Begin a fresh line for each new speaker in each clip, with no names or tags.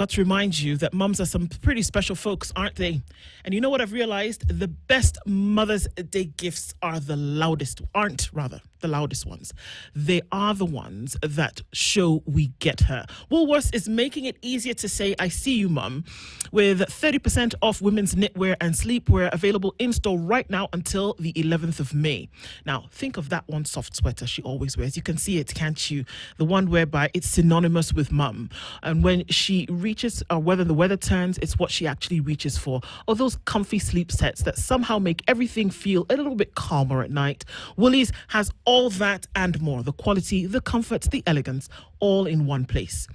got to remind you that mums are some pretty special folks, aren't they? And you know what I've realized? The best Mother's Day gifts are the loudest ones. They are the ones that show we get her. Woolworths is making it easier to say, I see you, mum, with 30% off women's knitwear and sleepwear available in store right now until the 11th of May. Now, think of that one soft sweater she always wears. You can see it, can't you? The one whereby it's synonymous with mum. And when she reaches, or whether the weather turns, it's what she actually reaches for. Or those comfy sleep sets that somehow make everything feel a little bit calmer at night. Woolies has all that and more. The quality, the comfort, the elegance, all in one place.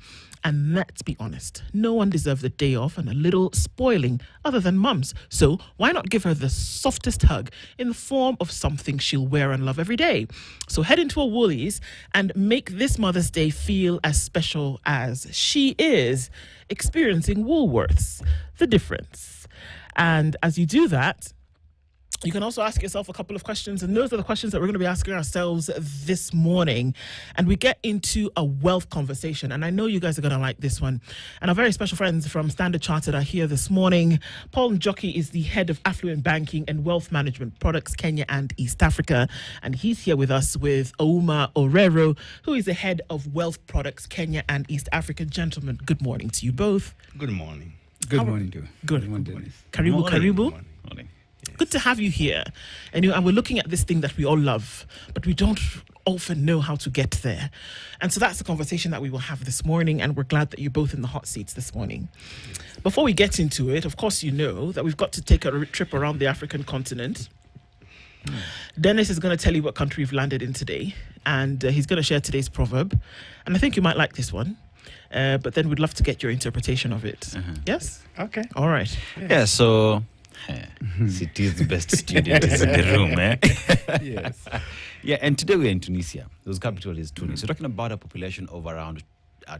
And let's be honest, no one deserves a day off and a little spoiling other than mums. So why not give her the softest hug in the form of something she'll wear and love every day? So head into a Woolies and make this Mother's Day feel as special as she is experiencing Woolworths. The difference. And as you do that, you can also ask yourself a couple of questions, and those are the questions that we're going to be asking ourselves this morning. And we get into a wealth conversation, and I know you guys are going to like this one. And our very special friends from Standard Chartered are here this morning. Paul Njoki is the head of affluent banking and wealth management products, Kenya and East Africa, and he's here with us with Ouma Orero, who is the head of wealth products, Kenya and East Africa. Gentlemen, good morning to you both.
Good morning.
Good morning, too.
Good
morning.
Karibu.
Good morning.
Good to have you here. And we're looking at this thing that we all love, but we don't often know how to get there. And so that's the conversation that we will have this morning, and we're glad that you're both in the hot seats this morning. Before we get into it, of course, you know that we've got to take a trip around the African continent. Dennis is going to tell you what country we've landed in today, and he's going to share today's proverb. And I think you might like this one. But then we'd love to get your interpretation of it. Yes?
Okay.
All right.
Yeah, so City is the best student in the room, eh?
Yes.
Yeah, and today we're in Tunisia. Whose capital is Tunis. We're talking about a population of around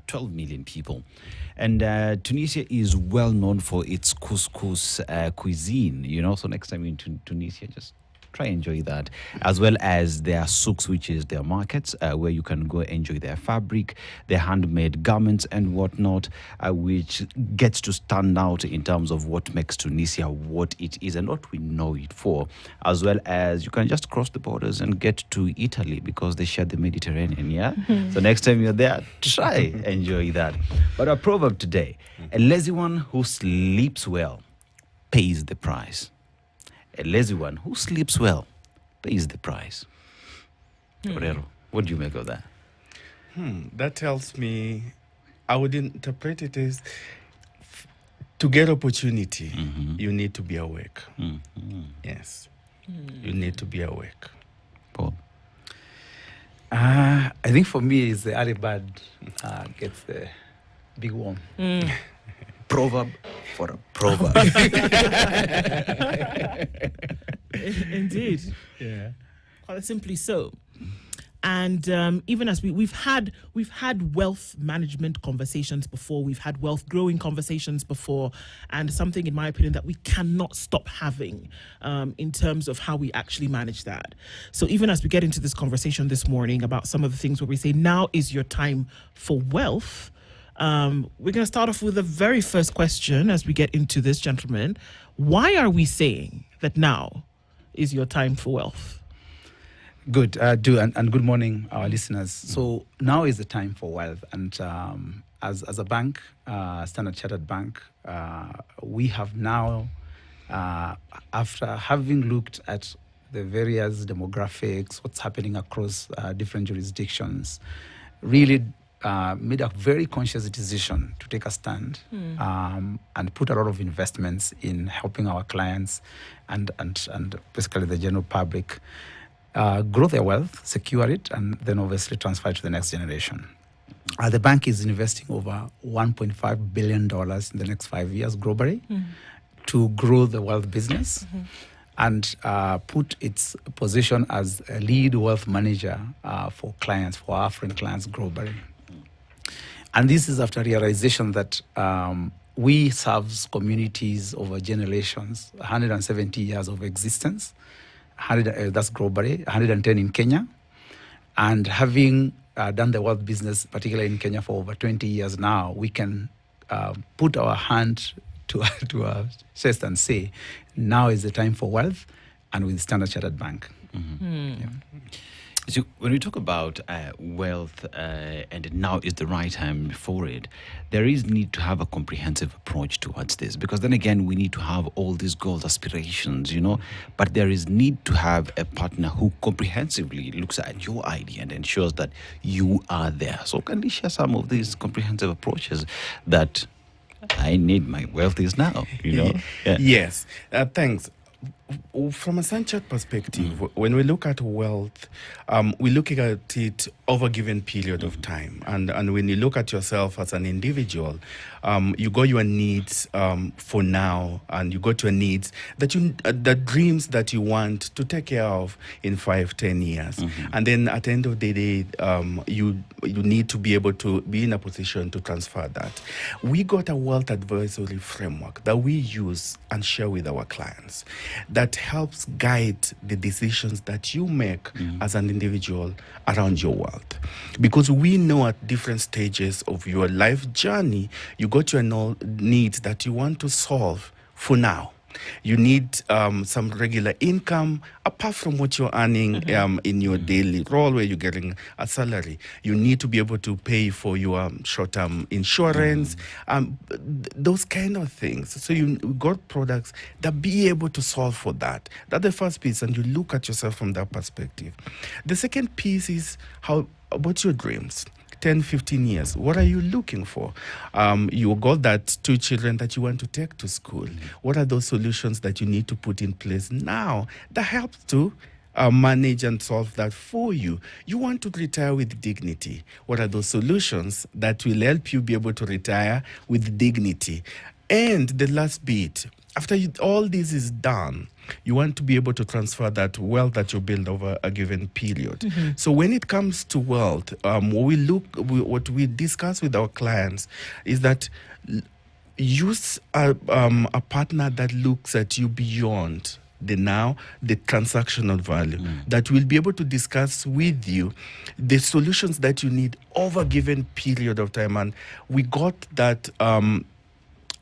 12 million people. And Tunisia is well known for its couscous cuisine, So next time you're in Tunisia, just try and enjoy that, as well as their souks, which is their markets, where you can go enjoy their fabric, their handmade garments and whatnot, which gets to stand out in terms of what makes Tunisia what it is and what we know it for, as well as you can just cross the borders and get to Italy because they share the Mediterranean, yeah? So next time you're there, try enjoy that. But our proverb today, a lazy one who sleeps well pays the price. A lazy one who sleeps well pays the price. Orero, what do you make of that?
That tells me, I would interpret it as to get opportunity, you need to be awake. Yes. You need to be awake.
Paul?
I think for me, it's the early bird gets the big worm.
Proverb for a proverb.
Indeed.
Yeah.
Quite simply so. And even as we've had wealth management conversations before, we've had wealth growing conversations before, and something, in my opinion, that we cannot stop having in terms of how we actually manage that. So even as we get into this conversation this morning about some of the things where we say, now is your time for wealth, we're going to start off with the very first question as we get into this, gentlemen. Why are we saying that now is your time for wealth?
Good, and good morning, our listeners. So now is the time for wealth, and as a bank, Standard Chartered Bank, we have now, after having looked at the various demographics, what's happening across different jurisdictions, really made a very conscious decision to take a stand and put a lot of investments in helping our clients and basically the general public grow their wealth, secure it, and then obviously transfer it to the next generation. The bank is investing over $1.5 billion in the next 5 years globally to grow the wealth business and put its position as a lead wealth manager for clients, for our African clients globally. And this is after realization that we serve communities over generations, 170 years of existence, that's globally, 110 in Kenya. And having done the wealth business, particularly in Kenya, for over 20 years now, we can put our hand to our chest and say, now is the time for wealth, and with Standard Chartered Bank. Yeah.
So when we talk about wealth and now is the right time for it, there is need to have a comprehensive approach towards this, because then again, we need to have all these goals, aspirations, but there is need to have a partner who comprehensively looks at your idea and ensures that you are there. So can you share some of these comprehensive approaches that I need my wealth is now, Yeah.
Yes, thanks. From a Sanchat perspective, when we look at wealth, we're looking at it over a given period of time. And when you look at yourself as an individual, you got your needs for now, and you got your needs that the dreams that you want to take care of in 5-10 years. And then at the end of the day, you need to be able to be in a position to transfer that. We got a wealth advisory framework that we use and share with our clients that helps guide the decisions that you make as an individual around your wealth. Because we know at different stages of your life journey, you got your needs that you want to solve for now. You need some regular income apart from what you're earning in your daily role where you're getting a salary. You need to be able to pay for your short-term insurance, those kind of things. So you got products that be able to solve for that. That's the first piece, and you look at yourself from that perspective. The second piece is about your dreams. 10, 15 years. What are you looking for? You got that 2 children that you want to take to school. What are those solutions that you need to put in place now that helps to manage and solve that for you? You want to retire with dignity. What are those solutions that will help you be able to retire with dignity? And the last bit, after all this is done, you want to be able to transfer that wealth that you build over a given period. So when it comes to wealth, what we discuss with our clients is that use a partner that looks at you beyond the transactional value, that will be able to discuss with you the solutions that you need over a given period of time. And we got that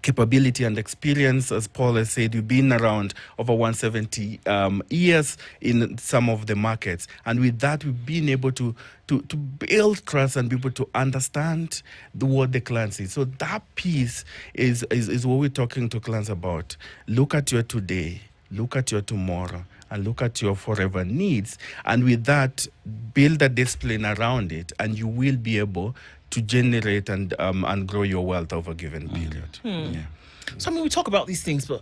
capability and experience, as Paul has said. We've been around over 170 years in some of the markets, and with that, we've been able to build trust and be able to understand what the client sees. So that piece is what we're talking to clients about. Look at your today, look at your tomorrow, and look at your forever needs, and with that, build a discipline around it, and you will be able to generate and grow your wealth over a given period. Yeah.
So, we talk about these things, but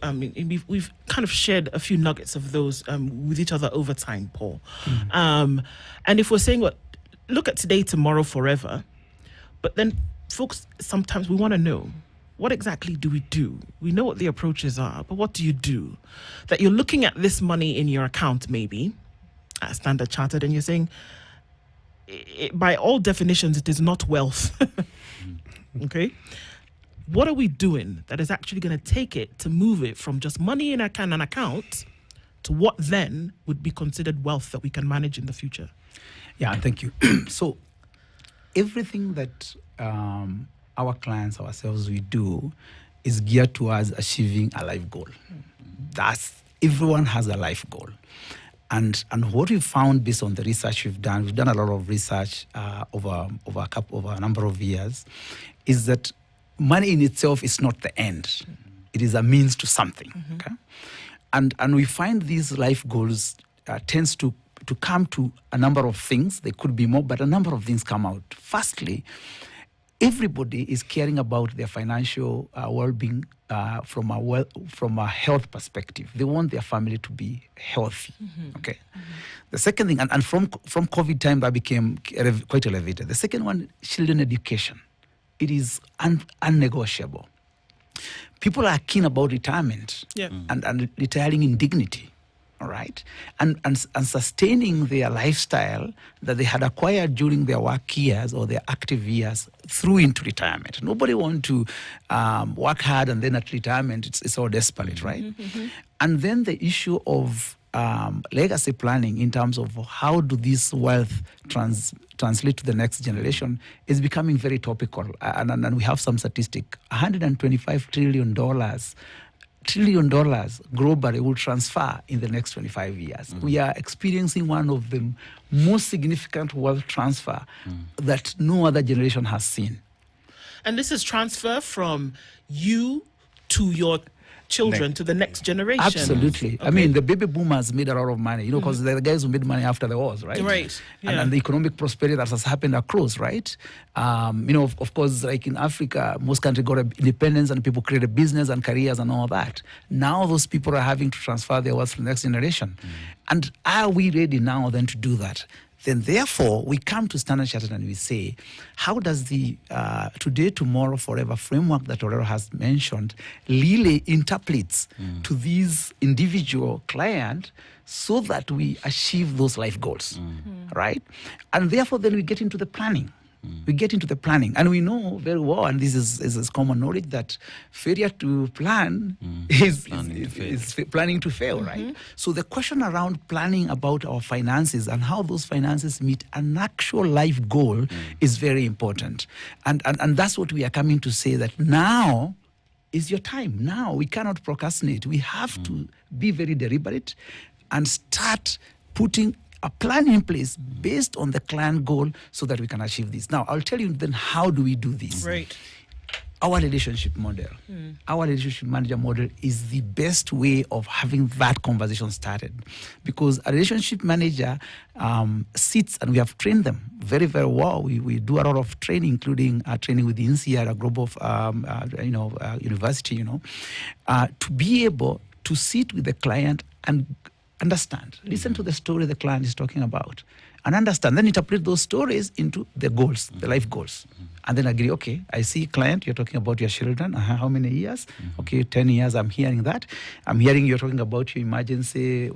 we've kind of shared a few nuggets of those with each other over time, Paul. And if we're saying, look at today, tomorrow, forever, but then, folks, sometimes we want to know, what exactly do we do? We know what the approaches are, but what do you do? That you're looking at this money in your account, maybe, at Standard Chartered, and you're saying, by all definitions, it is not wealth. Okay? What are we doing that is actually going to take it to move it from just money in an account to what then would be considered wealth that we can manage in the future?
Yeah, thank you. So everything that our clients, ourselves, we do is geared towards achieving a life goal. Everyone has a life goal. And what we found based on the research we've done a lot of research over a number of years, is that money in itself is not the end. It is a means to something. Okay? And we find these life goals tends to come to a number of things. There could be more, but a number of things come out. Firstly, everybody is caring about their financial well-being from a health perspective. They want their family to be healthy. Okay. The second thing, and from COVID time, that became quite elevated. The second one, children education. It is unnegotiable. People are keen about retirement and retiring in dignity. All right, and sustaining their lifestyle that they had acquired during their work years or their active years through into retirement. Nobody wants to work hard and then at retirement it's all desperate, right? And then the issue of legacy planning in terms of how do this wealth translate to the next generation is becoming very topical. And we have some statistic. $125 trillion globally will transfer in the next 25 years. We are experiencing one of the most significant wealth transfer that no other generation has seen.
And this is transfer from you to your children, to the next generation.
Absolutely. Okay. I mean, the baby boomers made a lot of money, because they're the guys who made money after the wars, right?
Right. Yeah.
And the economic prosperity that has happened across, right? Of course, like in Africa, most countries got independence and people created business and careers and all that. Now those people are having to transfer their wealth to the next generation. And are we ready now then to do that? Then therefore, we come to Standard Chartered and we say, how does the Today, Tomorrow, Forever framework that Orero has mentioned really interprets to these individual client so that we achieve those life goals, right? And therefore, then we get into the planning. We get into the planning, and we know very well, and this is common knowledge, that failure to plan is planning to fail, right? So the question around planning about our finances and how those finances meet an actual life goal is very important. And that's what we are coming to say, that now is your time. Now we cannot procrastinate. We have to be very deliberate and start putting a plan in place based on the client goal so that we can achieve this. Now, I'll tell you then how do we do this.
Right.
Our relationship model, our relationship manager model is the best way of having that conversation started, because a relationship manager sits, and we have trained them very, very well. We do a lot of training, including training with the INSEAD, a global university, to be able to sit with the client and understand, listen to the story the client is talking about, and understand, then interpret those stories into the goals, the life goals. And then agree, okay, I see client, you're talking about your children, how many years? Okay, 10 years, I'm hearing that. I'm hearing you're talking about your emergency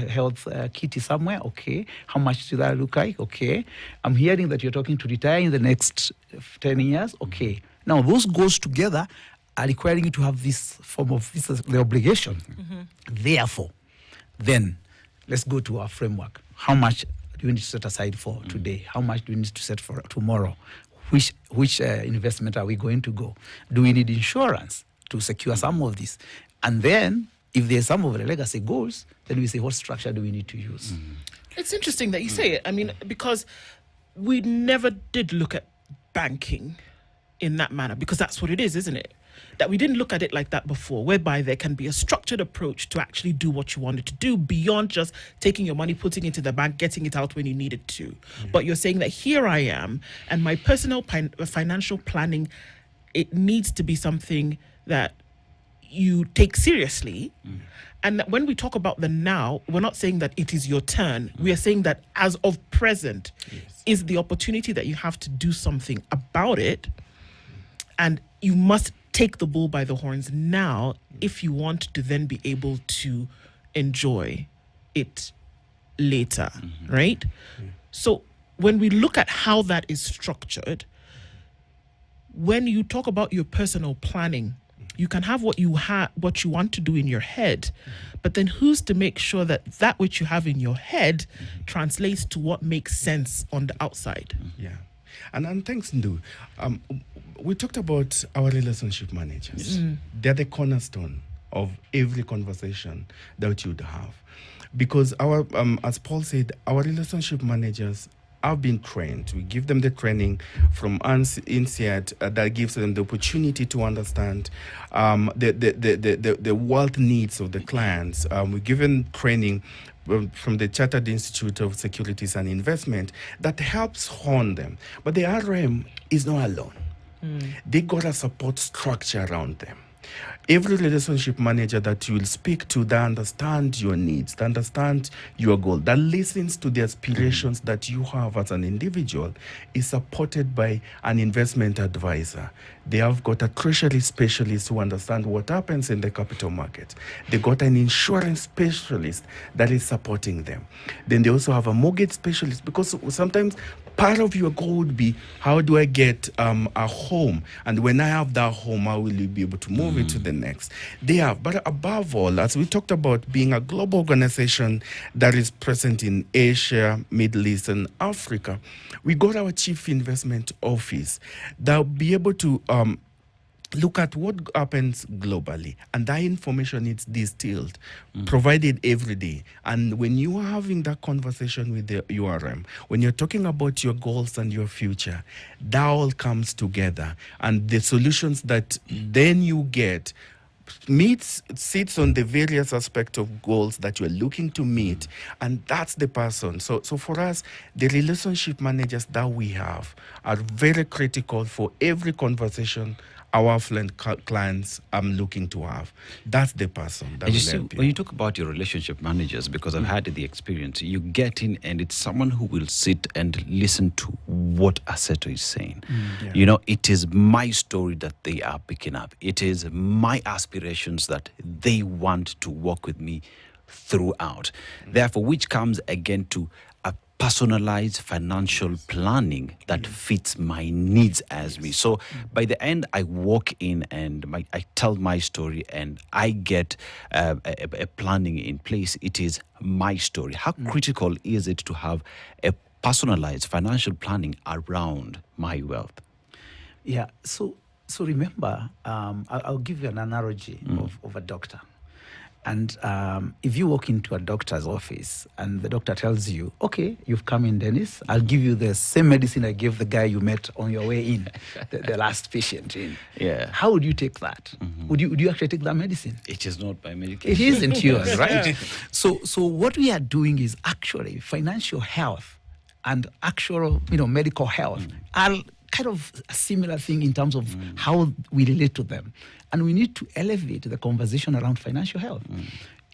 health kitty somewhere, okay. How much does that look like? Okay. I'm hearing that you're talking to retire in the next 10 years, okay. Now, those goals together are requiring you to have this form of, this is the obligation. Therefore, then let's go to our framework. How much do we need to set aside for today? How much do we need to set for tomorrow? Which investment are we going to go? Do we need insurance to secure some of this? And then, if there's some of the legacy goals, then we say, what structure do we need to use?
It's interesting that you say it. I mean, because we never did look at banking in that manner, because that's what it is, isn't it? That we didn't look at it like that before, whereby there can be a structured approach to actually do what you wanted to do beyond just taking your money, putting it into the bank, getting it out when you need it to. But you're saying that here I am, and my personal financial planning, it needs to be something that you take seriously. And that when we talk about the now, we're not saying that it is your turn. We are saying that as of present is the opportunity that you have to do something about it. And you must take the bull by the horns now if you want to then be able to enjoy it later, right? So when we look at how that is structured, when you talk about your personal planning, you can have what you want to do in your head, but then who's to make sure that that which you have in your head translates to what makes sense on the outside?
Yeah. And thanks, Ndu. We talked about our relationship managers. They're the cornerstone of every conversation that you'd have. Because our, as Paul said, our relationship managers have been trained. We give them the training from INSEAD that gives them the opportunity to understand the wealth needs of the clients. We give them training from the Chartered Institute of Securities and Investment that helps hone them. But the RM is not alone. They got a support structure around them. Every relationship manager that you will speak to, that understand your needs, that understand your goal, that listens to the aspirations that you have as an individual, is supported by an investment advisor. They have got a treasury specialist who understand what happens in the capital market. They got an insurance specialist that is supporting them. Then they also have a mortgage specialist, because sometimes part of your goal would be, how do I get a home? And when I have that home, how will you be able to move move it to the next. They have, but above all, as we talked about being a global organization that is present in Asia, Middle East, and Africa, we got our chief investment office that will be able to look at what happens globally, and that information is distilled, provided every day. And when you are having that conversation with the URM, when you're talking about your goals and your future, that all comes together, and the solutions that then you get sits on the various aspects of goals that you're looking to meet, and that's the person. So for us, the relationship managers that we have are very critical for every conversation our affluent clients I'm looking to have. That's the person that
And you
will
see,
help you.
when you talk about your relationship managers, because I've had the experience, you get in and it's someone who will sit and listen to what Assetto is saying.
Yeah.
You know, it is my story that they are picking up. It is my aspirations that they want to work with me throughout. Therefore, which comes again to a personalized financial planning that fits my needs as me. So by the end, I walk in and I tell my story and I get a planning in place. It is my story. How critical is it to have a personalized financial planning around my wealth?
Yeah. So remember, I'll give you an analogy of a doctor. And if you walk into a doctor's office and the doctor tells you, okay, you've come in, Dennis, I'll give you the same medicine I gave the guy you met on your way in, the last patient in.
Yeah.
How would you take that? Would you actually take that medicine?
It is not by medication.
It isn't yours, right? So what we are doing is actually financial health and actual, medical health are kind of a similar thing in terms of how we relate to them. And we need to elevate the conversation around financial health.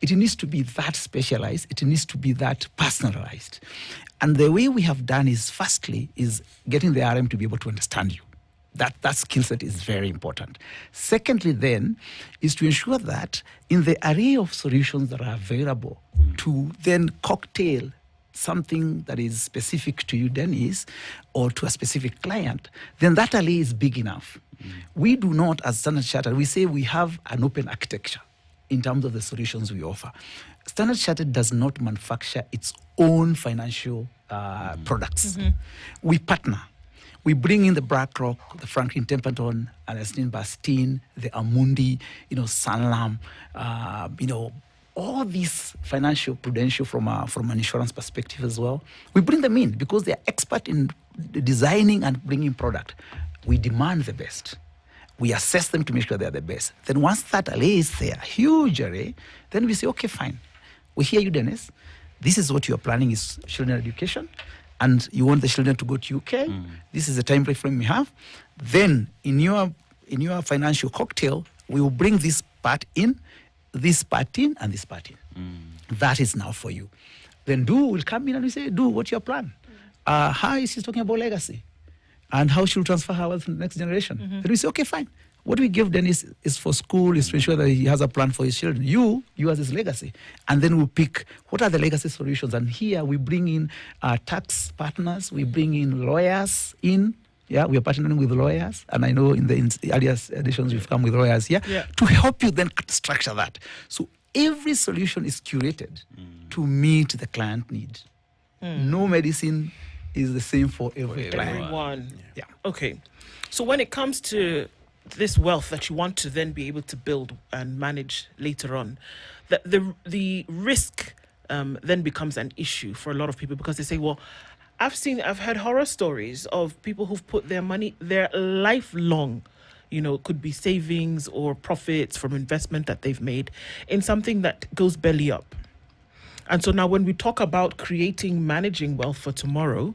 It needs to be that specialized. It needs to be that personalized. And the way we have done is, firstly, is getting the RM to be able to understand you. That skill set is very important. Secondly, then, is to ensure that in the array of solutions that are available, to then cocktail something that is specific to you, Dennis, or to a specific client, then that array is big enough. We do not, as Standard Chartered, we say we have an open architecture in terms of the solutions we offer. Standard Chartered does not manufacture its own financial products. We partner. We bring in the BlackRock, the Franklin Templeton, Ernestine Bastine, the Amundi, Sanlam, all these financial prudential from an insurance perspective as well. We bring them in because they are expert in designing and bringing product. We demand the best. We assess them to make sure they are the best. Then once that array is there, huge array, then we say, okay, fine. We hear you, Dennis. This is what you are planning is children education, and you want the children to go to UK. This is the time frame we have. Then in your financial cocktail, we will bring this part in, this part in, and this part in. That is now for you. Then Do will come in and we say, Do, what's your plan? How is he talking about legacy? And how should we transfer her wealth to the next generation? Then we say, okay, fine. What we give Dennis is for school, is to ensure that he has a plan for his children. You as his legacy. And then we pick what are the legacy solutions. And here we bring in tax partners, we bring in lawyers in. Yeah, we are partnering with lawyers. And I know in the earlier editions we've come with lawyers here to help you then structure that. So every solution is curated to meet the client need. No medicine is the same for every client.
Everyone.
Yeah.
Okay. So when it comes to this wealth that you want to then be able to build and manage later on, the risk then becomes an issue for a lot of people because they say, well, I've heard horror stories of people who've put their money, their lifelong, could be savings or profits from investment that they've made in something that goes belly up. And so now when we talk about managing wealth for tomorrow,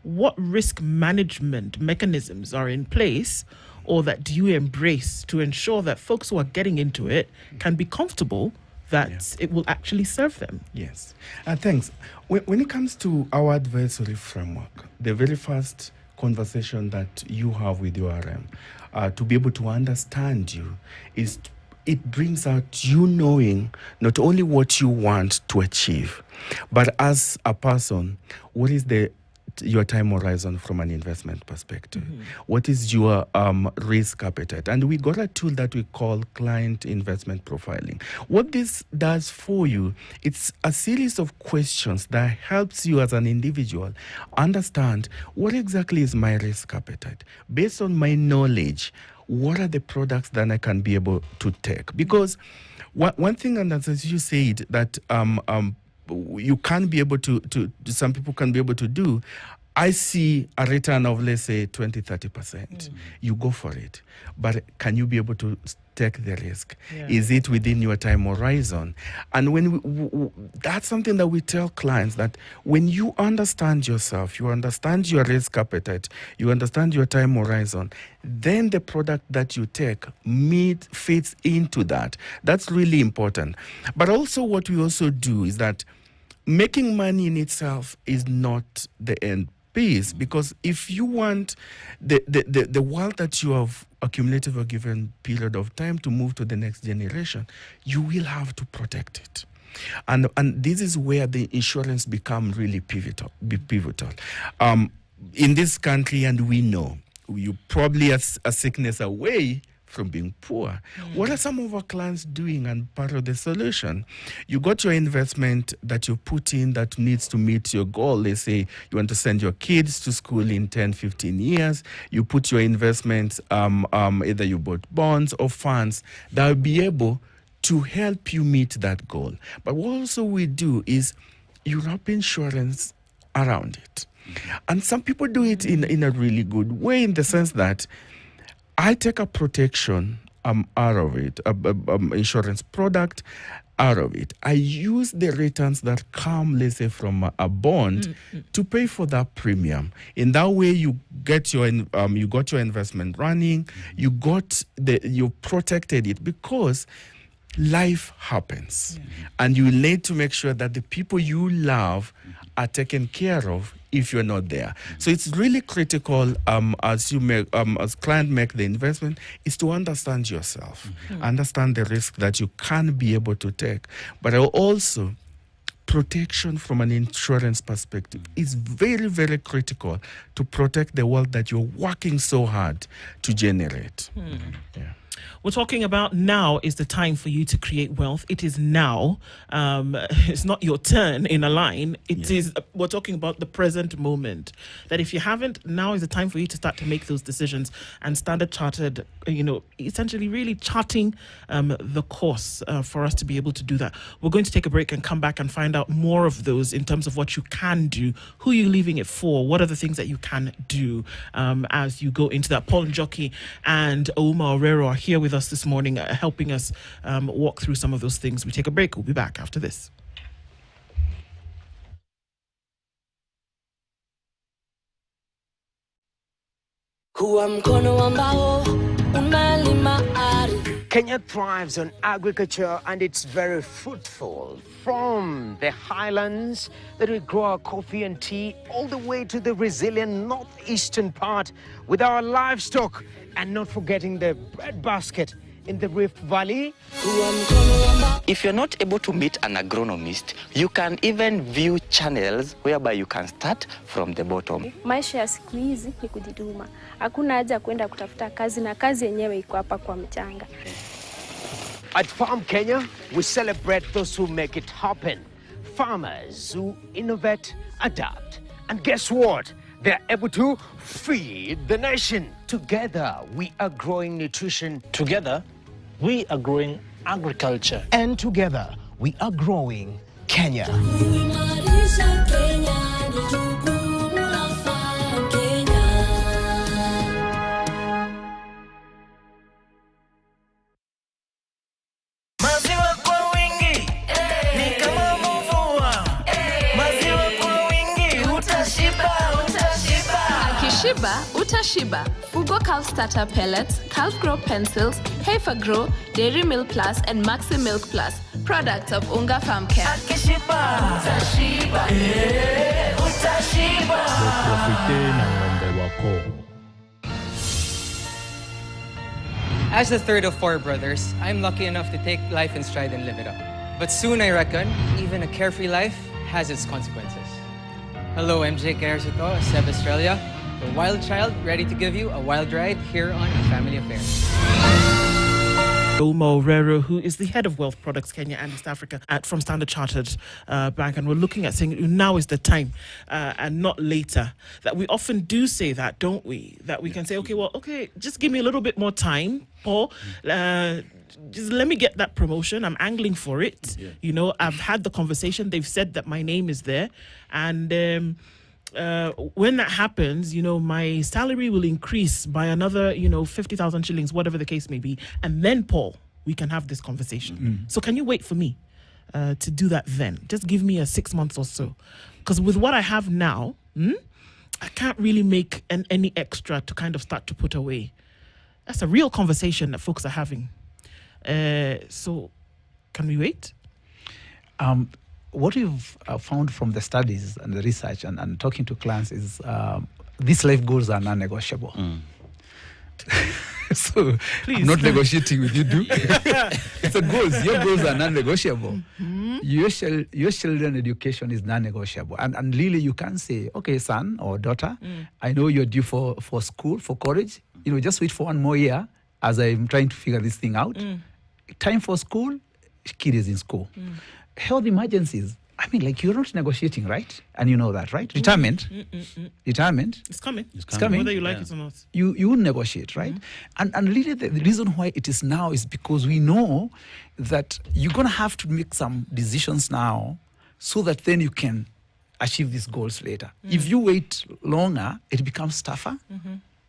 what risk management mechanisms are in place or that do you embrace to ensure that folks who are getting into it can be comfortable that it will actually serve them?
Yes. Thanks. When it comes to our advisory framework, the very first conversation that you have with your RM to be able to understand you is it brings out you knowing not only what you want to achieve, but as a person, what is the your time horizon from an investment perspective? What is your risk appetite? And we got a tool that we call client investment profiling. What this does for you, it's a series of questions that helps you as an individual understand what exactly is my risk appetite. Based on my knowledge, what are the products that I can be able to take? Because one thing, and as you said, that you can be able to some people can be able to do. I see a return of, let's say, 20-30%. You go for it. But can you be able to take the risk?
Yeah.
Is it within your time horizon? And when that's something that we tell clients, that when you understand yourself, you understand your risk appetite, you understand your time horizon, then the product that you take fits into that. That's really important. But also what we also do is that making money in itself is not the end piece, because if you want the wealth that you have accumulated over a given period of time to move to the next generation, you will have to protect it. And this is where the insurance become really pivotal. In this country, and we know, you probably are a sickness away from being poor. What are some of our clients doing? And part of the solution, you got your investment that you put in that needs to meet your goal. Let's say you want to send your kids to school in 10, 15 years. You put your investments, either you bought bonds or funds that will be able to help you meet that goal. But what also we do is you wrap insurance around it. And some people do it in a really good way, in the sense that I take a protection out of it, insurance product out of it. I use the returns that come, let's say, from a bond to pay for that premium. In that way, you get your you got your investment running. You protected it, because life happens, and you need to make sure that the people you love are taken care of if you're not there. So it's really critical as client make the investment, is to understand yourself, understand the risk that you can be able to take. But also, protection from an insurance perspective is very, very critical to protect the wealth that you're working so hard to generate. Yeah.
We're talking about now is the time for you to create wealth. It is now. It's not your turn in a line. It is. We're talking about the present moment. That if you haven't, now is the time for you to start to make those decisions. And Standard Chartered, essentially really charting the course for us to be able to do that. We're going to take a break and come back and find out more of those in terms of what you can do, who you're leaving it for, what are the things that you can do as you go into that. Paul Njoki and Ouma Orero are here with us this morning, helping us walk through some of those things. We take a break. We'll be back after this.
Kenya thrives on agriculture, and it's very fruitful. From the highlands that we grow our coffee and tea, all the way to the resilient northeastern part with our livestock, and not forgetting the breadbasket in the Rift Valley.
If you're not able to meet an agronomist, you can even view channels whereby you can start from the bottom.
Maisha ya siku hizi ni kujituma. Hakuna haja kwenda kutafuta kazi, na kazi yenyewe iko hapa kwa mchanga.
At Farm Kenya, we celebrate those who make it happen. Farmers who innovate, adapt, and guess what? They're able to feed the nation. Together, we are growing nutrition.
Together, we are growing agriculture.
And together, we are growing Kenya.
Shiba, Utashiba, Fugo Calf Starter Pellets, Calf Grow Pencils, Heifer Grow, Dairy Milk Plus, and Maxi Milk Plus, products of Unga Farm Care.
As the third of four brothers, I'm lucky enough to take life in stride and live it up. But soon, I reckon, even a carefree life has its consequences. Hello, I'm Jake Garzuto, Seb Australia, the wild child ready to give you a wild ride here on Family Affairs.
Omo Rero, who is the head of Wealth Products Kenya and East Africa from Standard Chartered Bank, and we're looking at saying now is the time and not later. That we often do say that, don't we? That we can say, okay, just give me a little bit more time, Paul. Just let me get that promotion. I'm angling for it. Yeah. You know, I've had the conversation. They've said that my name is there, and when that happens, you know, my salary will increase by another, 50,000 shillings, whatever the case may be. And then, Paul, we can have this conversation. So can you wait for me to do that then? Just give me 6 months or so. Because with what I have now, I can't really make any extra to kind of start to put away. That's a real conversation that folks are having. So can we wait?
What we've found from the studies and the research and talking to clients is these life goals are non-negotiable. So please. I'm not negotiating with you, do? It's the goals. Your goals are non-negotiable. Your children education is non-negotiable. And really you can say, okay, son or daughter, I know you're due for school, for college. Just wait for 1 more year as I'm trying to figure this thing out. Time for school, kid is in school. Health emergencies, I mean, like, you're not negotiating, right? And you know that, right? Retirement. Retirement.
It's coming.
It's coming.
Whether you like it or not.
You will negotiate, right? And really the reason why it is now is because we know that you're going to have to make some decisions now so that then you can achieve these goals later. If you wait longer, it becomes tougher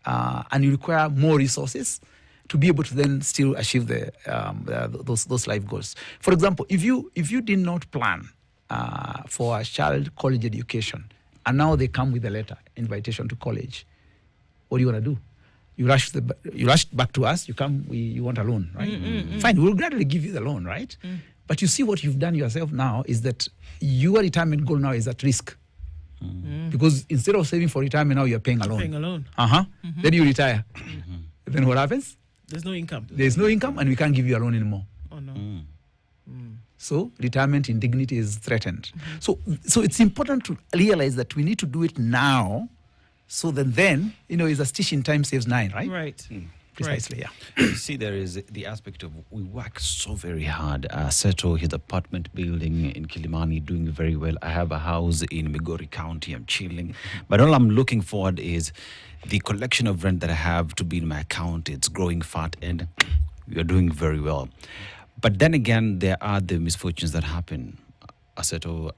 and you require more resources to be able to then still achieve those life goals. For example, if you did not plan for a child college education, and now they come with a letter, invitation to college, what do you want to do? You rush back to us. You come. You want a loan, right? Fine, we'll gradually give you the loan, right? But you see what you've done yourself now is that your retirement goal now is at risk. Because instead of saving for retirement, now you're paying a loan.
Paying a loan.
Then you retire. Then what happens?
There's no income.
There's no income, and we can't give you a loan anymore.
Oh, no.
So retirement indignity is threatened. So it's important to realize that we need to do it now, so that then, is a stitch in time saves 9, right?
Right.
Precisely,
right.
Yeah.
You see, there is the aspect of we work so very hard. Seto, his apartment building in Kilimani, doing very well. I have a house in Migori County. I'm chilling. But all I'm looking forward is the collection of rent that I have to be in my account. It's growing fat and we are doing very well. But then again, there are the misfortunes that happen. Aseto,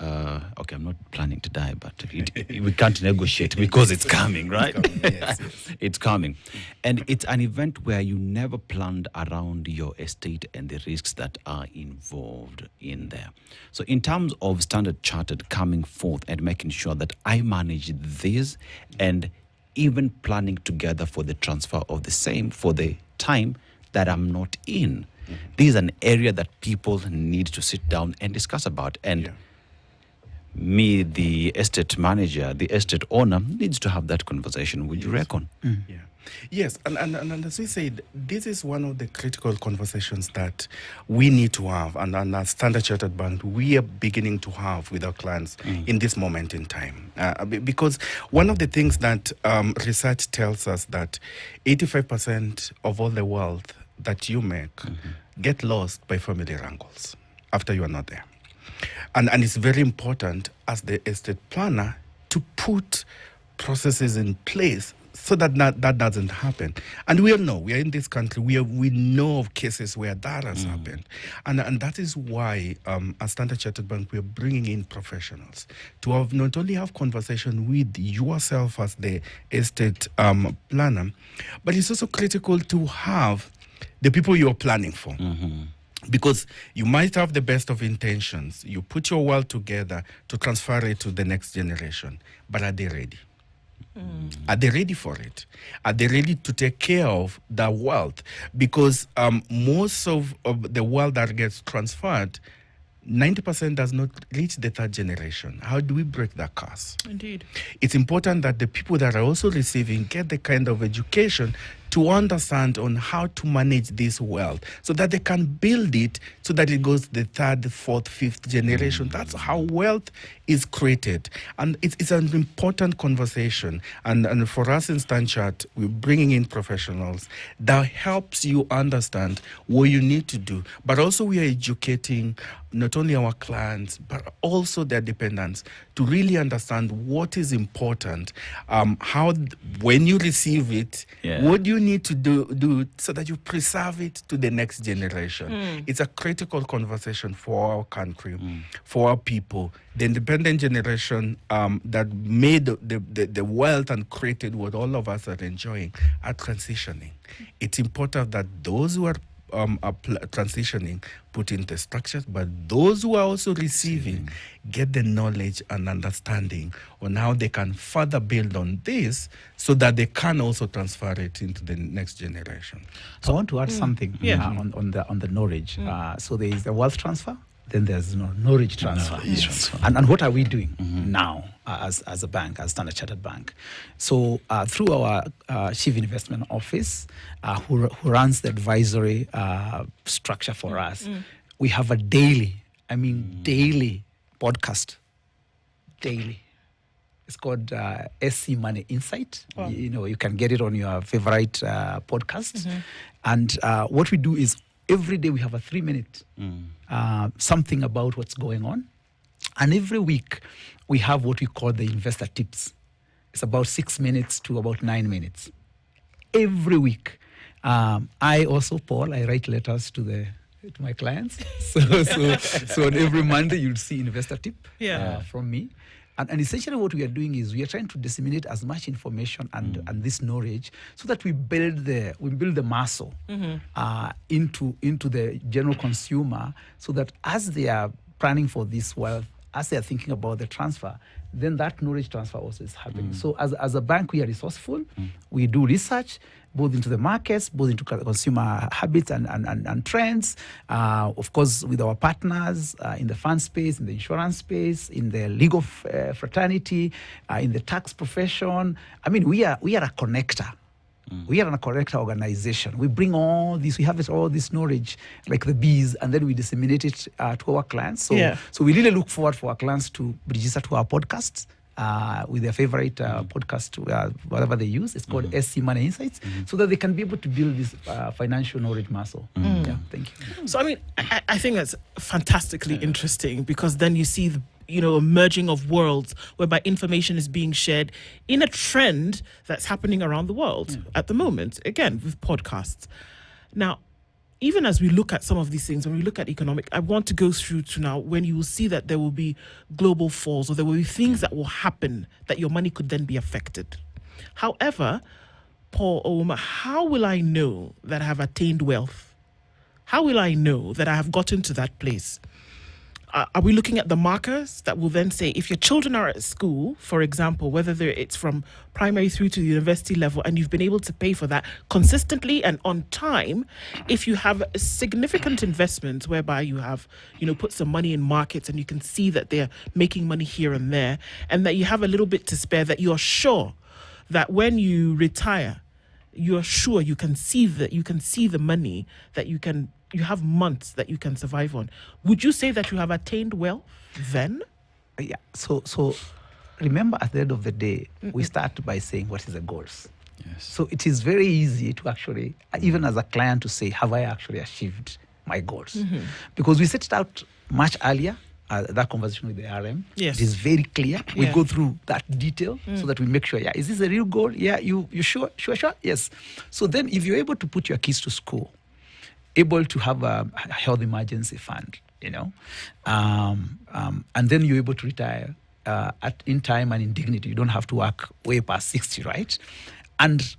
okay, I'm not planning to die, but we can't negotiate because it's coming, right?
It's coming, yes.
It's coming. And it's an event where you never planned around your estate and the risks that are involved in there. So in terms of Standard Chartered coming forth and making sure that I manage this and even planning together for the transfer of the same for the time that I'm not in. This is an area that people need to sit down and discuss about. And me, the estate manager, the estate owner, needs to have that conversation. Would you reckon?
Yeah. Yes, and as we said, this is one of the critical conversations that we need to have, and as Standard Chartered Bank, we are beginning to have with our clients in this moment in time. Because one of the things that research tells us that 85% of all the wealth that you make get lost by family wrangles after you are not there. And it's very important as the estate planner to put processes in place so that that doesn't happen. And we all know, we are in this country, we know of cases where that has happened. And that is why, as Standard Chartered Bank, we are bringing in professionals to have not only have conversation with yourself as the estate planner, but it's also critical to have the people you're planning for. Because you might have the best of intentions. You put your wealth together to transfer it to the next generation. But are they ready? Are they ready for it? Are they ready to take care of the wealth? Because most of the wealth that gets transferred, 90% does not reach the third generation. How do we break that curse?
Indeed.
It's important that the people that are also receiving get the kind of education to understand on how to manage this wealth so that they can build it so that it goes the third, fourth, fifth generation. That's how wealth is created. And it's an important conversation. And for us in StanChart, we're bringing in professionals that helps you understand what you need to do. But also we are educating not only our clients, but also their dependents to really understand what is important, when you receive it, what do you need to do so that you preserve it to the next generation. It's a critical conversation for our country, for our people. The independent generation that made the wealth and created what all of us are enjoying are transitioning. It's important that those who are transitioning put in the structures, but those who are also receiving get the knowledge and understanding on how they can further build on this so that they can also transfer it into the next generation.
So I want to add something on the knowledge. So there is the wealth transfer, then there's knowledge transfer. And what are we doing now as a bank, as Standard Chartered Bank? So through our Chief Investment Office, who runs the advisory structure for us, we have a daily podcast. Daily. It's called SC Money Insight.
Wow.
You can get it on your favorite podcast. And what we do is every day we have a 3-minute something about what's going on. And every week we have what we call the investor tips. It's about 6 minutes to about 9 minutes. Every week. I also, Paul, I write letters to my clients. So on every Monday you'll see investor tip from me. And essentially what we are doing is we are trying to disseminate as much information and this knowledge so that we build the muscle into the general consumer, so that as they are planning for this wealth, as they are thinking about the transfer, then that knowledge transfer also is happening. So as a bank, we are resourceful. We do research both into the markets, both into consumer habits and trends. Of course, with our partners in the fund space, in the insurance space, in the legal fraternity, in the tax profession. I mean, we are a connector. We are a connector organization. We bring all this, we have all this knowledge, like the bees, and then we disseminate it to our clients. So we really look forward for our clients to register to our podcasts. With their favorite podcast, whatever they use. It's called SC Money Insights, so that they can be able to build this financial knowledge muscle. Yeah, thank you.
So, I mean, I think that's fantastically interesting, because then you see the a merging of worlds whereby information is being shared in a trend that's happening around the world at the moment, again, with podcasts. Now, even as we look at some of these things, when we look at economic, I want to go through to now when you will see that there will be global falls, or there will be things that will happen that your money could then be affected. However, Paul Ouma, how will I know that I have attained wealth? How will I know that I have gotten to that place? Are we looking at the markers that will then say, if your children are at school, for example, whether it's from primary through to the university level, and you've been able to pay for that consistently and on time, if you have significant investments whereby you have, put some money in markets and you can see that they're making money here and there, and that you have a little bit to spare, that you're sure that when you retire, you're sure you can see the money that you have months that you can survive on. Would you say that you have attained wealth then?
Yeah. So remember, at the end of the day, we start by saying, what is the goals? Yes. So it is very easy to actually, even as a client, to say, have I actually achieved my goals? Because we set it out much earlier. That conversation with the RM,
yes.
It is very clear. We go through that detail so that we make sure, is this a real goal? Yeah, you sure? Yes. So then if you're able to put your kids to school, able to have a health emergency fund, and then you're able to retire in time and in dignity. You don't have to work way past 60, right? And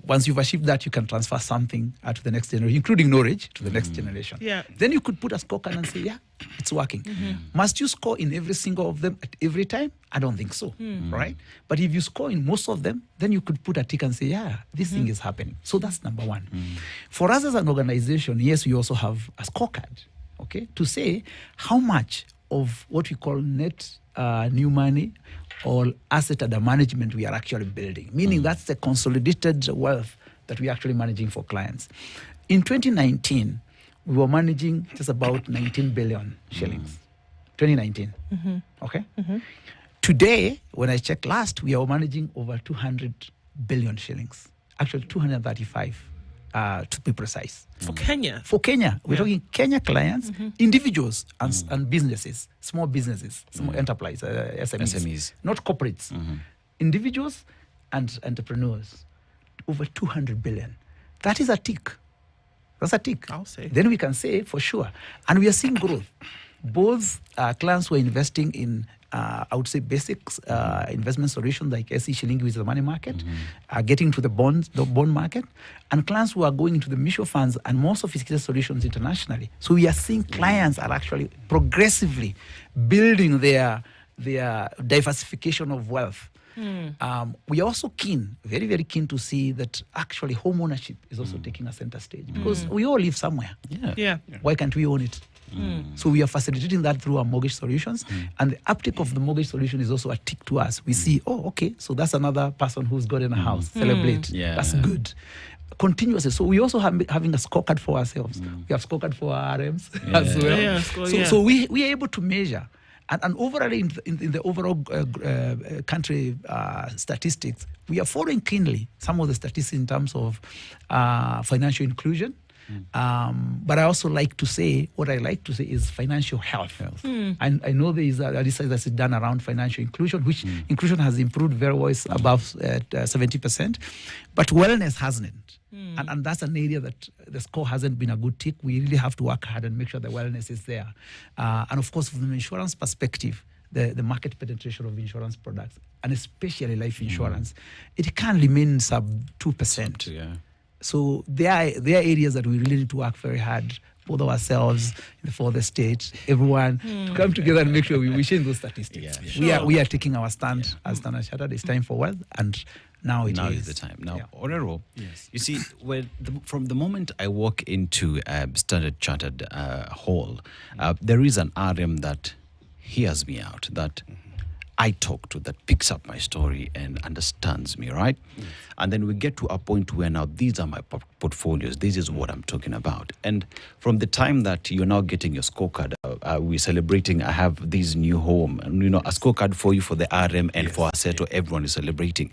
once you've achieved that, you can transfer something to the next generation, including knowledge to the next generation.
Yeah.
Then you could put a scorecard and say, it's working. Must you score in every single of them at every time? I don't think so, right? But if you score in most of them, then you could put a tick and say, this thing is happening. So that's number one. For us as an organization, yes, we also have a scorecard, okay, to say how much of what we call net new money or asset under management we are actually building, meaning that's the consolidated wealth that we're actually managing for clients. In 2019, we were managing just about 19 billion shillings. 2019. Okay? Today, when I checked last, we are managing over 200 billion shillings. Actually, 235 to be precise.
For Kenya.
For Kenya, we're talking Kenya clients, individuals and businesses, small businesses, small enterprise, SMEs, not corporates, individuals and entrepreneurs. Over 200 billion. That is a tick. That's a tick.
I'll say.
Then we can say for sure. And we are seeing growth. Both clients who are investing in, I would say, basics investment solutions like SE Shilingi, which is the money market, are getting to the bond market, and clients who are going into the mutual funds and more sophisticated solutions internationally. So we are seeing clients are actually progressively building their diversification of wealth. We are also keen, very, very keen to see that actually home ownership is also taking a center stage, because we all live somewhere.
Yeah.
Why can't we own it? So we are facilitating that through our mortgage solutions, and the uptake of the mortgage solution is also a tick to us. We see, okay, so that's another person who's gotten a house. Celebrate. That's good. Continuously. So we also have having a scorecard for ourselves. We have scorecard for our RMs as well. So we are able to measure. And overall, in the overall country statistics, we are following keenly some of the statistics in terms of financial inclusion. But I also like to say, what I like to say is financial health. And I know there is a research that's done around financial inclusion, which inclusion has improved very well, it's above 70%, but wellness hasn't. And that's an area that the score hasn't been a good tick. We really have to work hard and make sure the wellness is there. And of course, from an insurance perspective, the market penetration of insurance products, and especially life insurance, it can remain sub 2%. So there are areas that we really need to work very hard, both ourselves, for the state, everyone, to come together and make sure we change those statistics. We are taking our stand as Standard Chartered. It's time for wealth, and now is
the time. Now, Orero, you see, from the moment I walk into Standard Chartered Hall, there is an RM that hears me out, that I talk to, that picks up my story and understands me, right? And then we get to a point where now these are my portfolios. This is what I'm talking about. And from the time that you're now getting your scorecard, we're celebrating, I have this new home, and a scorecard for you for the RM and for Aseto, everyone is celebrating.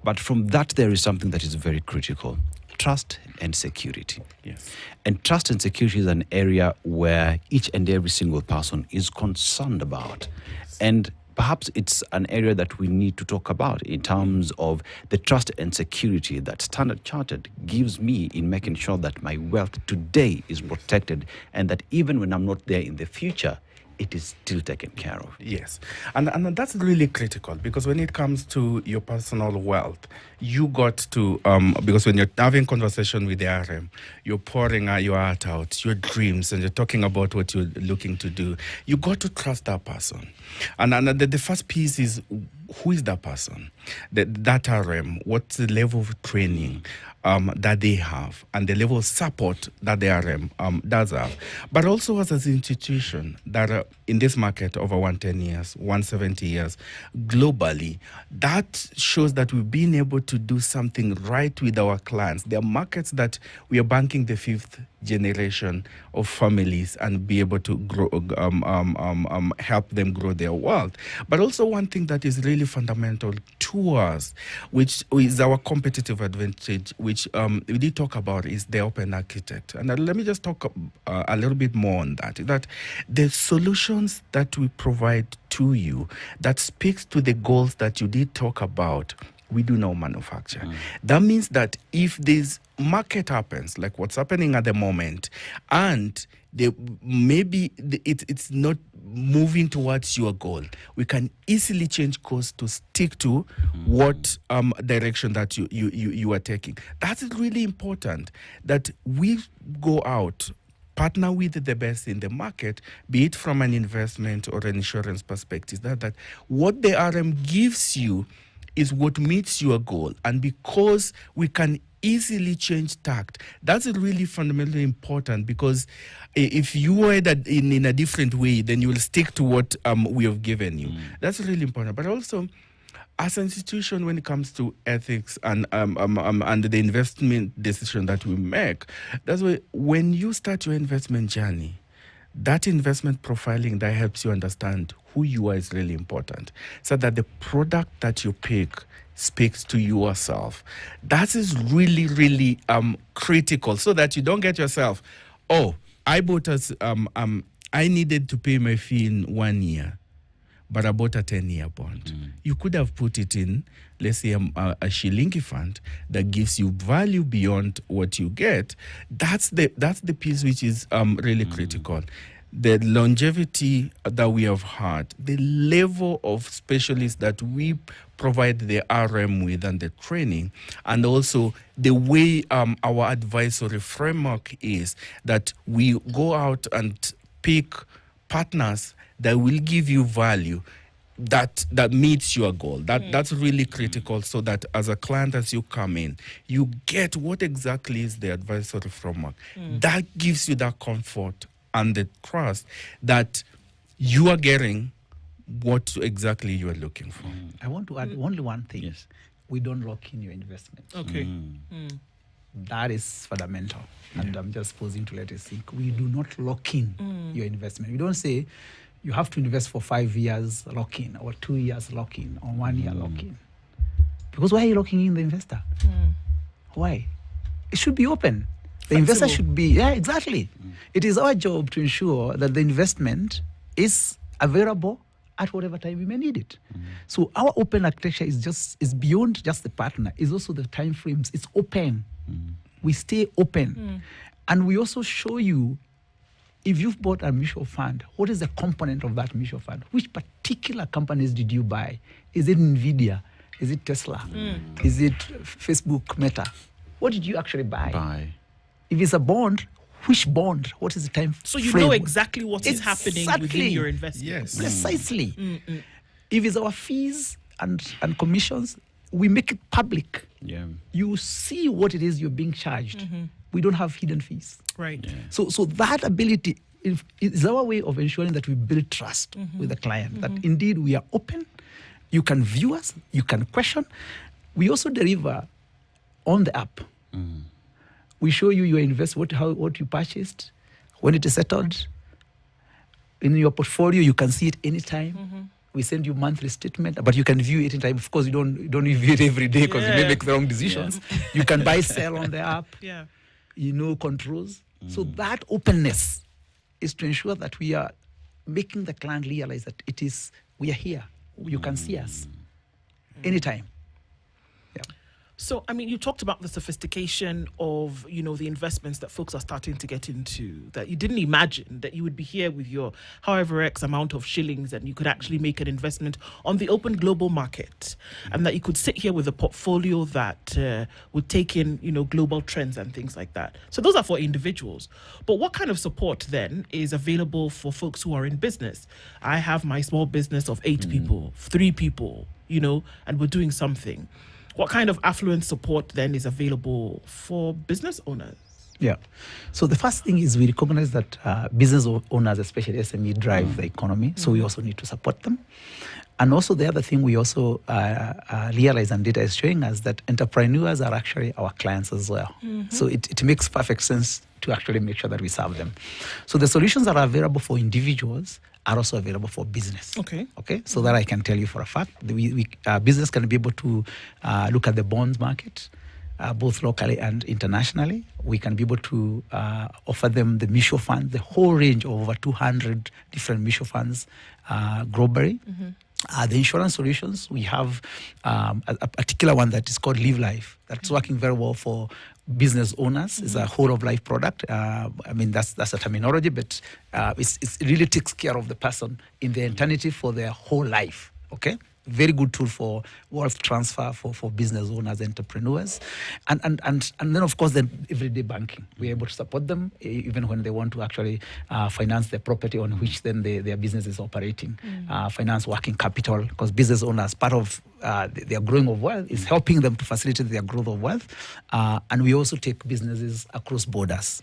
But from that, there is something that is very critical. Trust and security. And trust and security is an area where each and every single person is concerned about. And perhaps it's an area that we need to talk about in terms of the trust and security that Standard Chartered gives me in making sure that my wealth today is protected, and that even when I'm not there in the future, it is still taken care of.
Yes. And that's really critical, because when it comes to your personal wealth, you got to, because when you're having conversation with the RM, you're pouring your heart out, your dreams, and you're talking about what you're looking to do. You got to trust that person. And the first piece is, who is that person? That RM, what's the level of training that they have, and the level of support that the RM does have. But also as an institution that in this market over 110 years, 170 years, globally, that shows that we've been able to do something right with our clients. There are markets that we are banking the fifth generation of families and be able to grow, help them grow their wealth. But also one thing that is really fundamental to us, which is our competitive advantage, which we did talk about, is the open architect. And let me just talk a little bit more on that. That the solutions that we provide to you that speaks to the goals that you did talk about, we do not manufacture. That means that if this market happens, like what's happening at the moment, and maybe it's not moving towards your goal, we can easily change course to stick to what direction that you are taking. That is really important, that we go out, partner with the best in the market, be it from an investment or an insurance perspective, that what the RM gives you is what meets your goal. And because we can easily change tact, that's really fundamentally important, because if you were in a different way, then you will stick to what we have given you. That's really important. But also, as an institution, when it comes to ethics and the investment decision that we make, that's why when you start your investment journey, that investment profiling that helps you understand who you are is really important, so that the product that you pick speaks to yourself. That is really, really critical, so that you don't get yourself, I bought I needed to pay my fee in 1 year, but I bought a 10-year bond. You could have put it in, let's say, a shilingi fund that gives you value beyond what you get. That's the piece which is really critical. The longevity that we have had, the level of specialists that we provide the RM with and the training, and also the way our advisory framework is, that we go out and pick partners that will give you value that meets your goal. That's really critical, so that as a client, as you come in, you get what exactly is the advisory framework. That gives you that comfort and the trust that you are getting what exactly you are looking for.
I want to add only one thing.
Yes.
We don't lock in your investment.
Okay.
That is fundamental. And I'm just posing to let it sink. We do not lock in your investment. We don't say you have to invest for 5 years lock in, or 2 years lock in, or 1 year lock in. Because why are you locking in the investor? Why? It should be open. The investor should be, exactly. It is our job to ensure that the investment is available at whatever time we may need it. So our open architecture is beyond just the partner. It's also the time frames. It's open. We stay open. And we also show you, if you've bought a mutual fund, what is the component of that mutual fund? Which particular companies did you buy? Is it NVIDIA? Is it Tesla? Is it Facebook, Meta? What did you actually buy? If it's a bond, which bond? What is the time
So you
frame?
know exactly what is happening within your investment.
Yes.
Precisely. If it's our fees and commissions, we make it public.
Yeah.
You see what it is you're being charged. We don't have hidden fees.
Right.
So that ability is our way of ensuring that we build trust with the client, that indeed we are open. You can view us, you can question. We also deliver on the app. We show you your investment, what you purchased, when it is settled. In your portfolio, you can see it anytime. We send you monthly statement, but you can view it anytime. Of course, you don't view it every day, because you may make the wrong decisions. You can buy, sell on the app. You know controls. So that openness is to ensure that we are making the client realize that we are here. You can see us anytime.
So, I mean, you talked about the sophistication of, the investments that folks are starting to get into, that you didn't imagine that you would be here with your however X amount of shillings and you could actually make an investment on the open global market, and that you could sit here with a portfolio that would take in, global trends and things like that. So those are for individuals. But what kind of support then is available for folks who are in business? I have my small business of 8 people, 3 people, and we're doing something. What kind of affluent support then is available for business owners?
Yeah. So the first thing is we recognize that business owners, especially SME, drive the economy. So we also need to support them. And also the other thing we also realize, and data is showing us, that entrepreneurs are actually our clients as well. So it makes perfect sense to actually make sure that we serve them. So the solutions that are available for individuals are also available for business. Okay. So that I can tell you for a fact. Business can be able to look at the bonds market, both locally and internationally. We can be able to offer them the mutual funds, the whole range of over 200 different mutual funds globally. The insurance solutions, we have a particular one that is called Live Life. That's working very well for business owners. It's a whole of life product. That's a terminology, but it really takes care of the person in their eternity for their whole life. Okay. Very good tool for wealth transfer for business owners, entrepreneurs, and then of course the everyday banking. We're able to support them even when they want to actually finance their property on which then their business is operating. Finance working capital, because business owners, part of their growing of wealth is helping them to facilitate their growth of wealth. And we also take businesses across borders.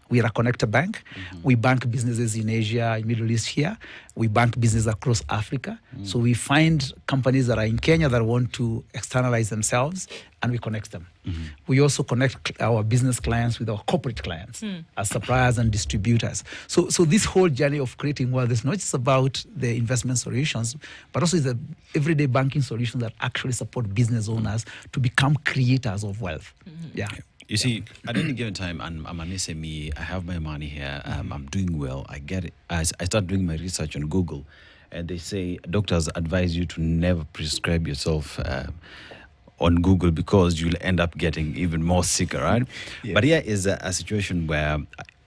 We are a connector bank. We bank businesses in Asia, in Middle East here. We bank business across Africa. So we find companies companies that are in Kenya that want to externalize themselves, and we connect them. We also connect our business clients with our corporate clients as suppliers and distributors. So this whole journey of creating wealth is not just about the investment solutions, but also the everyday banking solutions that actually support business owners to become creators of wealth. Yeah.
You see, at any given time, I'm an SME, I have my money here, I'm doing well, I get it. I start doing my research on Google, and they say doctors advise you to never prescribe yourself on Google because you'll end up getting even more sicker, right?
Yeah.
But here is a situation where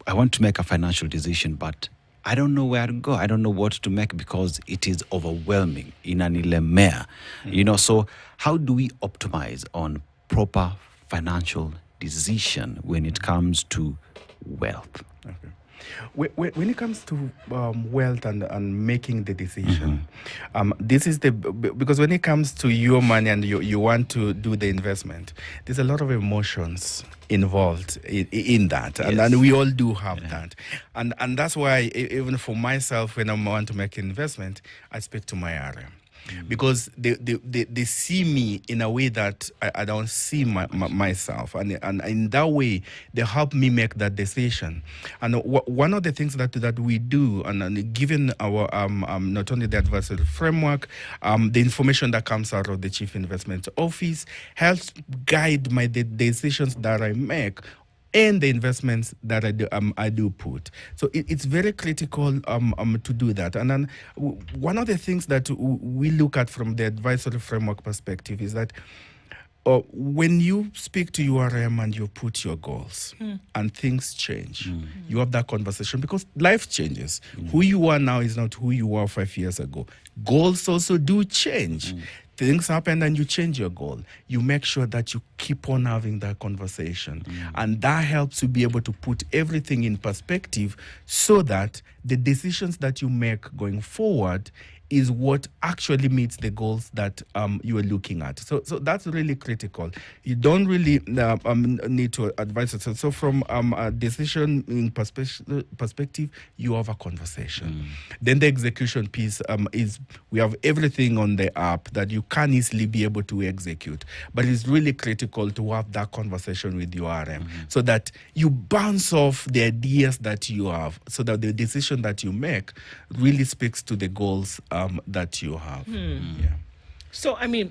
I want to make a financial decision, but I don't know where to go. I don't know what to make because it is overwhelming in an ilemea. So how do we optimize on proper financial decision when it comes to wealth?
Okay. When it comes to wealth and making the decision, this is because when it comes to your money and you want to do the investment, there's a lot of emotions involved in that, and we all do have that, and that's why even for myself, when I want to make an investment, I speak to my RM. Because they see me in a way that I don't see myself, and in that way they help me make that decision. And one of the things that we do, and given our not only the advisory framework, the information that comes out of the Chief Investment Office helps guide the decisions that I make and the investments that I do put. So it's very critical to do that. And then one of the things that we look at from the advisory framework perspective is that when you speak to URM and you put your goals and things change, you have that conversation because life changes. Who you are now is not who you were 5 years ago. Goals also do change. Things happen and you change your goal. You make sure that you keep on having that conversation. And that helps you be able to put everything in perspective so that the decisions that you make going forward is what actually meets the goals that you are looking at. So that's really critical. You don't really need to advise it. So from a decision in perspective, you have a conversation. Then the execution piece is we have everything on the app that you can easily be able to execute. But it's really critical to have that conversation with your RM so that you bounce off the ideas that you have, so that the decision that you make really speaks to the goals that you have. Yeah.
So, I mean,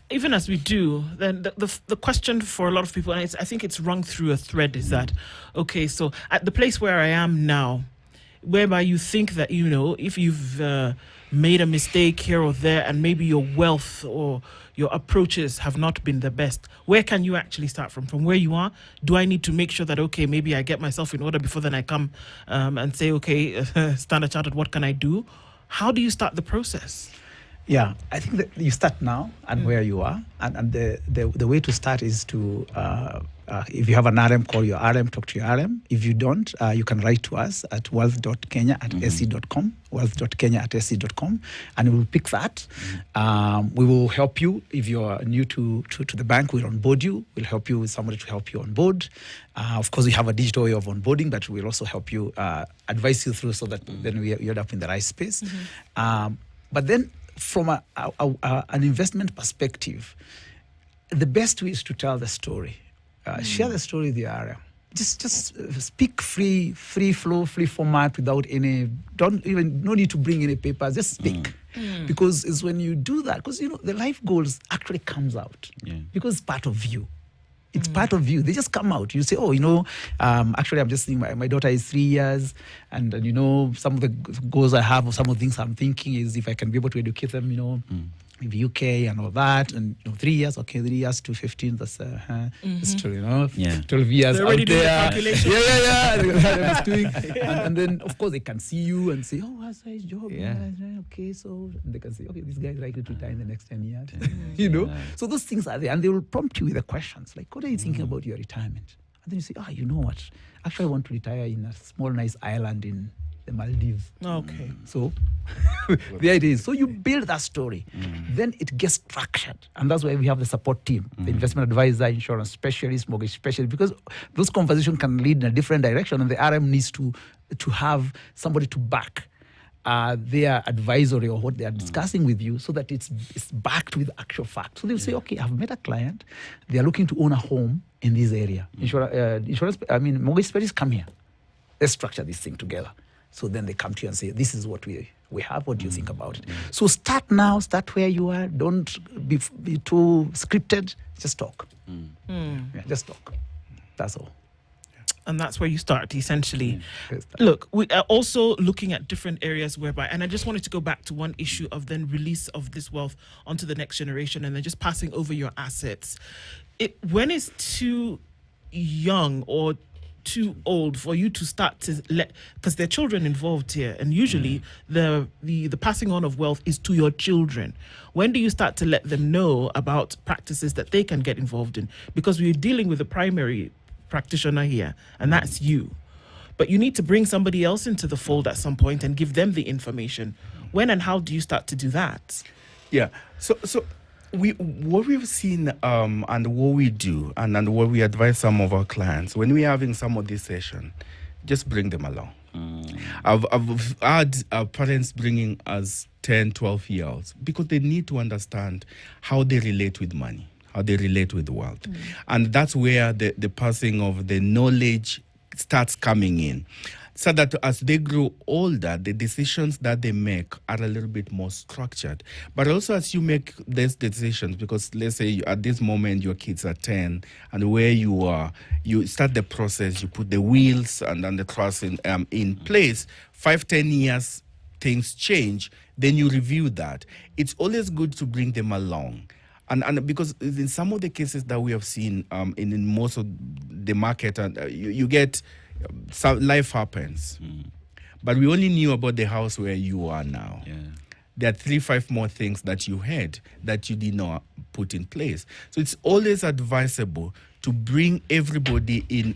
even as we do, then the question for a lot of people, and I think it's rung through a thread, is that, okay, so at the place where I am now, whereby you think that, if you've made a mistake here or there and maybe your wealth or your approaches have not been the best, where can you actually start from? From where you are? Do I need to make sure that, okay, maybe I get myself in order before then I come and say, okay, Standard Chartered, what can I do? How do you start the process?
Yeah, I think that you start now and where you are, and the way to start is to if you have an RM, call your RM, talk to your RM. If you don't, you can write to us at wealth.kenya@sc.com, wealth.kenya@sc.com, and we will pick that. We will help you if you're new to the bank. We'll onboard you. We'll help you with somebody to help you onboard. Of course, we have a digital way of onboarding, but we'll also help you, advise you through so that then we end up in the right space. But then, from an investment perspective, the best way is to tell the story. Share the story with the RM. Just speak free flow, free format without any, no need to bring any papers, just speak. Because it's when you do that, because the life goals actually comes out because it's part of you. It's part of you. They just come out. You say, actually, I'm just thinking my daughter is 3 years, and some of the goals I have, or some of the things I'm thinking is if I can be able to educate them, in the UK and all that, and 3 years, 3 years to 15, that's true, 12 years
They're already
out
doing the
there.
calculation.
And then, of course, they can see you and say, what's his job?
Yeah.
Okay, so they can say, okay, this guy is likely to retire in the next 10 years. So those things are there, and they will prompt you with the questions, like, what are you thinking about your retirement? And then you say, you know what? Actually, I want to retire in a small, nice island in the Maldives.
Okay.
So there it is. So you build that story. Then it gets structured. And that's why we have the support team, the investment advisor, insurance specialist, mortgage specialist, because those conversations can lead in a different direction, and the RM needs to have somebody to back their advisory or what they are discussing with you, so that it's backed with actual facts. So they'll say, okay, I've met a client, they are looking to own a home in this area. Mortgage specialists come here. Let's structure this thing together. So then they come to you and say, this is what we have. What do you think about it? So start now, start where you are. Don't be too scripted. Just talk. Yeah, just talk. That's all.
And that's where you start, essentially. Look, we are also looking at different areas whereby, and I just wanted to go back to one issue of then release of this wealth onto the next generation and then just passing over your assets. When it's too young or too old for you to start to because there are children involved here, and usually the passing on of wealth is to your children. When do you start to let them know about practices that they can get involved in? Because we're dealing with the primary practitioner here, and that's you. But you need to bring somebody else into the fold at some point and give them the information. When and how do you start to do that?
Yeah. So what we've seen and what we do and what we advise some of our clients when we're having some of this session, just bring them along. I've had parents bringing us 10, 12 years olds because they need to understand how they relate with money, how they relate with wealth. And that's where the passing of the knowledge starts coming in. So that as they grow older, the decisions that they make are a little bit more structured. But also as you make these decisions, because let's say at this moment your kids are 10, and where you are, you start the process, you put the wheels and then the trust in place. 5-10 years, things change, then you review that. It's always good to bring them along. And because in some of the cases that we have seen in most of the market, you get... So life happens, but we only knew about the house where you are now. There are 3-5 more things that you had that you did not put in place. So it's always advisable to bring everybody in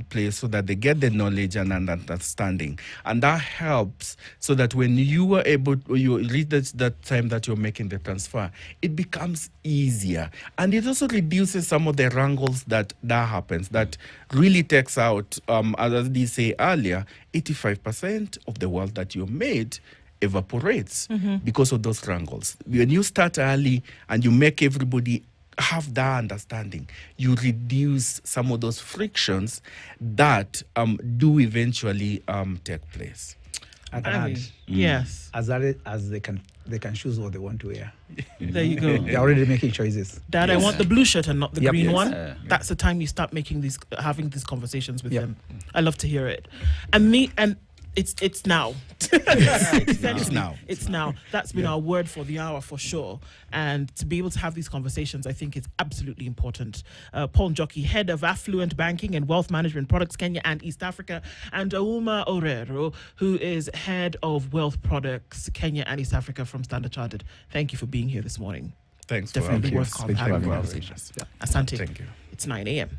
place so that they get the knowledge and understanding, and that helps so that when you are able, you reach that time that you're making the transfer, it becomes easier, and it also reduces some of the wrangles that happens. That really takes out, as they say earlier, 85% of the wealth that you made evaporates because of those wrangles. When you start early and you make everybody have that understanding, you reduce some of those frictions that do eventually take place.
Yes,
as they can choose what they want to wear.
There you go.
They're already making choices.
Dad,
Yes.
I want the blue shirt and not the green one.
That's
the time you start having these conversations with them. I love to hear it. And it's now. It's now. That's been our word for the hour for sure. And to be able to have these conversations, I think is absolutely important. Paul Njoki, Head of Affluent Banking and Wealth Management Products, Kenya and East Africa, and Auma Orero, who is Head of Wealth Products, Kenya and East Africa from Standard Chartered. Thank you for being here this morning.
Thanks.
Definitely worth having
for
a
having
conversation.
us.
Asante.
Thank you.
It's 9 a.m.